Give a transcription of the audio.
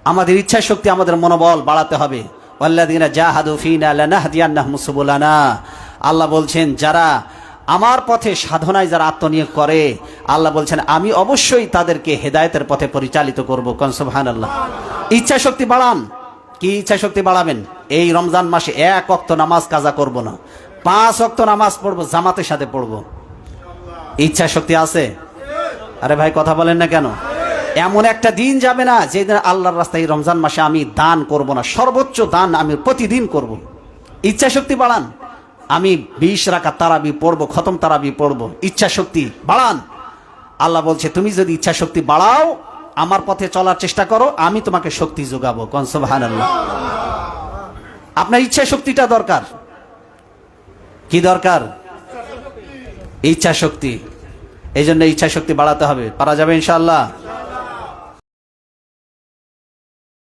আমাদের ইচ্ছা শক্তি, আমাদের মনোবল বাড়াতে হবে। ওয়াল্লাযীনা জাহাদু ফীনা লানাহদিয়ান্নাহুম সুবুলানা। আল্লাহ বলছেন যারা আমার পথে সাধনায় যারা আত্মনিয়োগ করে, আল্লাহ বলছেন আমি অবশ্যই তাদেরকে হেদায়েতের পথে পরিচালিত করব। কোন সুবহানাল্লাহ। ইচ্ছা শক্তি বাড়ান। কি ইচ্ছা শক্তি বাড়াবেন? এই রমজান মাসে 1 ওয়াক্ত নামাজ কাজা করব না, 5 ওয়াক্ত নামাজ পড়বো, জামাতের সাথে পড়বো। ইচ্ছা শক্তি আছে? আরে ভাই কথা বলেন না কেন? এমন একটা দিন যাবে না যেদিন আল্লাহর রাস্তায় এই রমজান মাসে আমি দান করব না, সর্বোচ্চ দান আমি প্রতিদিন করব। ইচ্ছা শক্তি বাড়ান। আমি 20 রাকাত তারাবি পড়বো, খতম তারাবি পড়বো। ইচ্ছা শক্তি বাড়ান। আল্লাহ বলছে তুমি যদি ইচ্ছা শক্তি বাড়াও, আমার পথে চলার চেষ্টা করো, আমি তোমাকে শক্তি যোগাবো। কোন সুবহানাল্লাহ। আপনার ইচ্ছা শক্তিটা দরকার। কি দরকার? ইচ্ছা শক্তি। এই জন্য ইচ্ছা শক্তি বাড়াতে হবে। পারা যাবে ইনশাআল্লাহ।